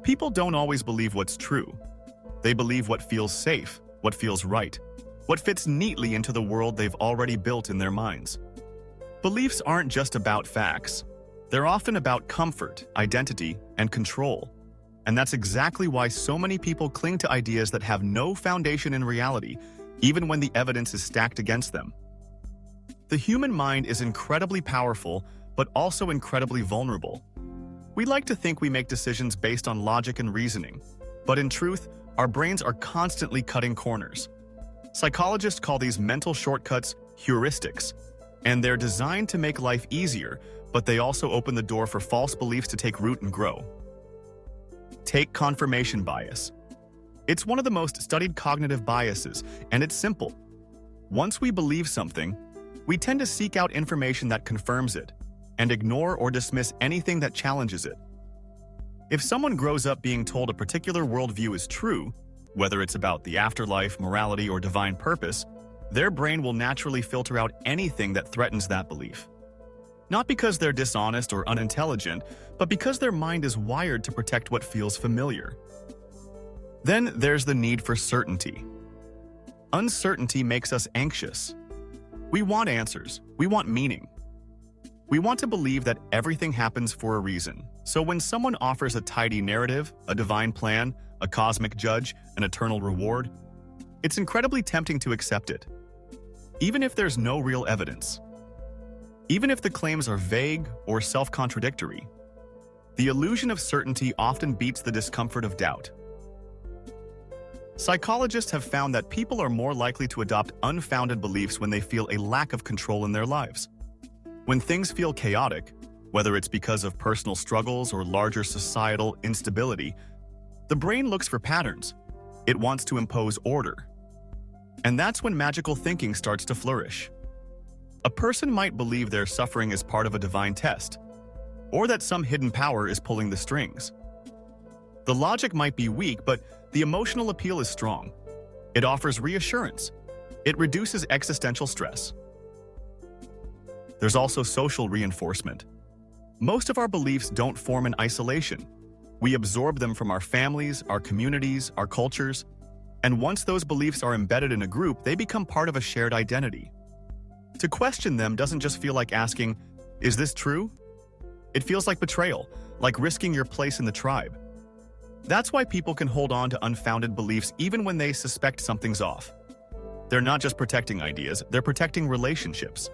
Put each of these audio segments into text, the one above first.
People don't always believe what's true. They believe what feels safe, what feels right, what fits neatly into the world they've already built in their minds. Beliefs aren't just about facts. They're often about comfort, identity, and control. And that's exactly why so many people cling to ideas that have no foundation in reality, even when the evidence is stacked against them. The human mind is incredibly powerful, but also incredibly vulnerable. We like to think we make decisions based on logic and reasoning, but in truth, our brains are constantly cutting corners. Psychologists call these mental shortcuts heuristics, and they're designed to make life easier, but they also open the door for false beliefs to take root and grow. Take confirmation bias. It's one of the most studied cognitive biases, and it's simple. Once we believe something, we tend to seek out information that confirms it, and ignore or dismiss anything that challenges it. If someone grows up being told a particular worldview is true, whether it's about the afterlife, morality, or divine purpose, their brain will naturally filter out anything that threatens that belief. Not because they're dishonest or unintelligent, but because their mind is wired to protect what feels familiar. Then there's the need for certainty. Uncertainty makes us anxious. We want answers. We want meaning. We want to believe that everything happens for a reason. So when someone offers a tidy narrative, a divine plan, a cosmic judge, an eternal reward, it's incredibly tempting to accept it. Even if there's no real evidence. Even if the claims are vague or self-contradictory, the illusion of certainty often beats the discomfort of doubt. Psychologists have found that people are more likely to adopt unfounded beliefs when they feel a lack of control in their lives. When things feel chaotic, whether it's because of personal struggles or larger societal instability, the brain looks for patterns. It wants to impose order. And that's when magical thinking starts to flourish. A person might believe their suffering is part of a divine test, or that some hidden power is pulling the strings. The logic might be weak, but the emotional appeal is strong. It offers reassurance. It reduces existential stress. There's also social reinforcement. Most of our beliefs don't form in isolation. We absorb them from our families, our communities, our cultures, and once those beliefs are embedded in a group, they become part of a shared identity. To question them doesn't just feel like asking, "Is this true?" It feels like betrayal, like risking your place in the tribe. That's why people can hold on to unfounded beliefs even when they suspect something's off. They're not just protecting ideas, they're protecting relationships.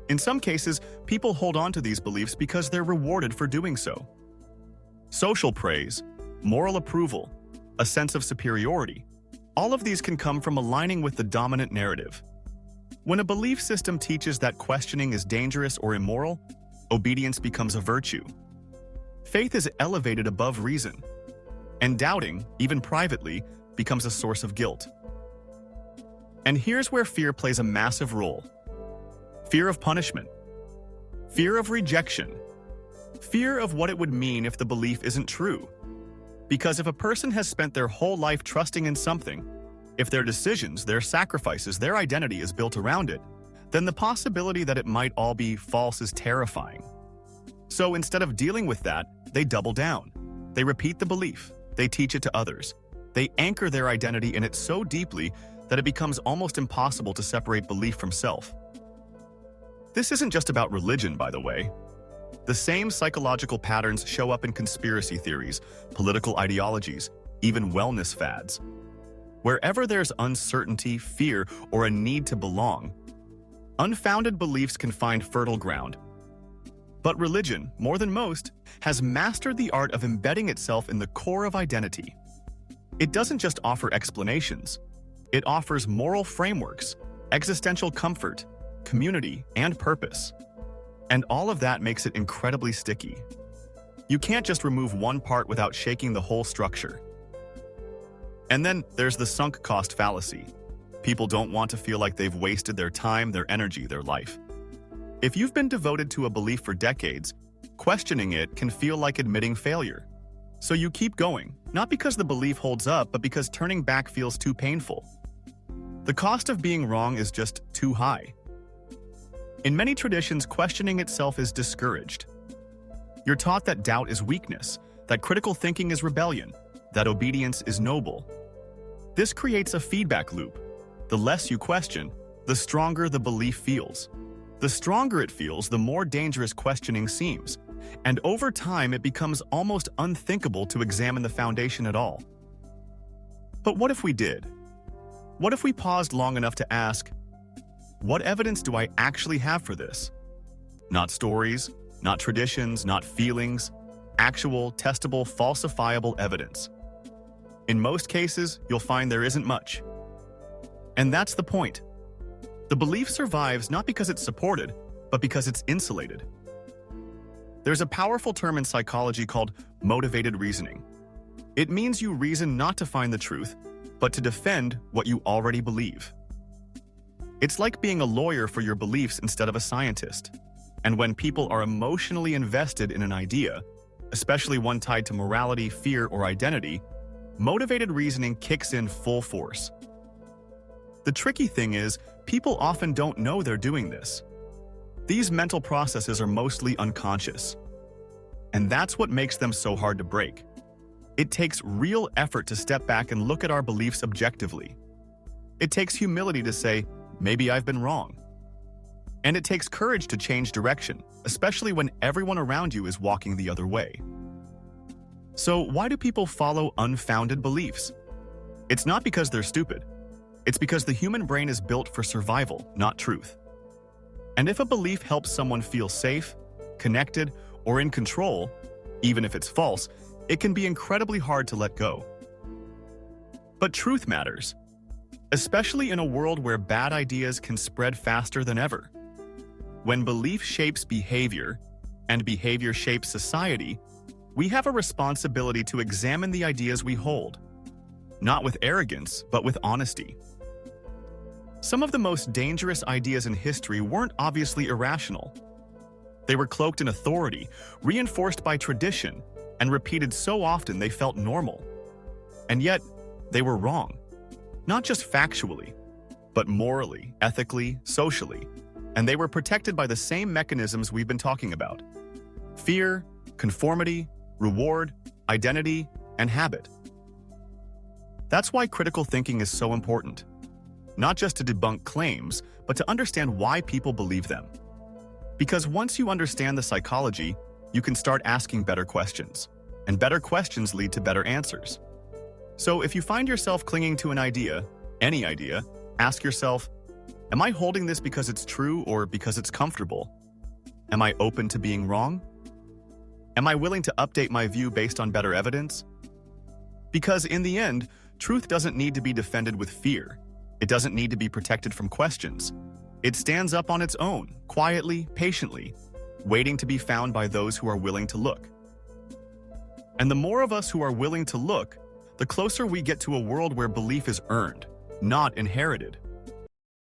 In some cases, people hold on to these beliefs because they're rewarded for doing so. Social praise, moral approval, a sense of superiority, all of these can come from aligning with the dominant narrative. When a belief system teaches that questioning is dangerous or immoral, obedience becomes a virtue. Faith is elevated above reason, and doubting, even privately, becomes a source of guilt. And here's where fear plays a massive role. Fear of punishment, fear of rejection, fear of what it would mean if the belief isn't true. Because if a person has spent their whole life trusting in something, if their decisions, their sacrifices, their identity is built around it, then the possibility that it might all be false is terrifying. So instead of dealing with that, they double down. They repeat the belief. They teach it to others. They anchor their identity in it so deeply that it becomes almost impossible to separate belief from self. This isn't just about religion, by the way. The same psychological patterns show up in conspiracy theories, political ideologies, even wellness fads. Wherever there's uncertainty, fear, or a need to belong, unfounded beliefs can find fertile ground. But religion, more than most, has mastered the art of embedding itself in the core of identity. It doesn't just offer explanations. It offers moral frameworks, existential comfort, community, and purpose. And all of that makes it incredibly sticky. You can't just remove one part without shaking the whole structure. And then there's the sunk cost fallacy. People don't want to feel like they've wasted their time, their energy, their life. If you've been devoted to a belief for decades, questioning it can feel like admitting failure. So you keep going, not because the belief holds up, but because turning back feels too painful. The cost of being wrong is just too high. In many traditions, questioning itself is discouraged. You're taught that doubt is weakness, that critical thinking is rebellion, that obedience is noble. This creates a feedback loop. The less you question, the stronger the belief feels. The stronger it feels, the more dangerous questioning seems. And over time, it becomes almost unthinkable to examine the foundation at all. But what if we did? What if we paused long enough to ask, what evidence do I actually have for this? Not stories, not traditions, not feelings, actual, testable, falsifiable evidence. In most cases, you'll find there isn't much. And that's the point. The belief survives not because it's supported, but because it's insulated. There's a powerful term in psychology called motivated reasoning. It means you reason not to find the truth, but to defend what you already believe. It's like being a lawyer for your beliefs instead of a scientist. And when people are emotionally invested in an idea, especially one tied to morality, fear, or identity, motivated reasoning kicks in full force. The tricky thing is, people often don't know they're doing this. These mental processes are mostly unconscious. And that's what makes them so hard to break. It takes real effort to step back and look at our beliefs objectively. It takes humility to say, maybe I've been wrong. And it takes courage to change direction, especially when everyone around you is walking the other way. So why do people follow unfounded beliefs? It's not because they're stupid. It's because the human brain is built for survival, not truth. And if a belief helps someone feel safe, connected, or in control, even if it's false, it can be incredibly hard to let go. But truth matters, especially in a world where bad ideas can spread faster than ever. When belief shapes behavior, and behavior shapes society, we have a responsibility to examine the ideas we hold, not with arrogance, but with honesty. Some of the most dangerous ideas in history weren't obviously irrational. They were cloaked in authority, reinforced by tradition, and repeated so often they felt normal. And yet, they were wrong. Not just factually, but morally, ethically, socially. And they were protected by the same mechanisms we've been talking about: fear, conformity, reward, identity, and habit. That's why critical thinking is so important. Not just to debunk claims, but to understand why people believe them. Because once you understand the psychology, you can start asking better questions. And better questions lead to better answers. So if you find yourself clinging to an idea, any idea, ask yourself, am I holding this because it's true or because it's comfortable? Am I open to being wrong? Am I willing to update my view based on better evidence? Because in the end, truth doesn't need to be defended with fear. It doesn't need to be protected from questions. It stands up on its own, quietly, patiently, waiting to be found by those who are willing to look. And the more of us who are willing to look, the closer we get to a world where belief is earned, not inherited.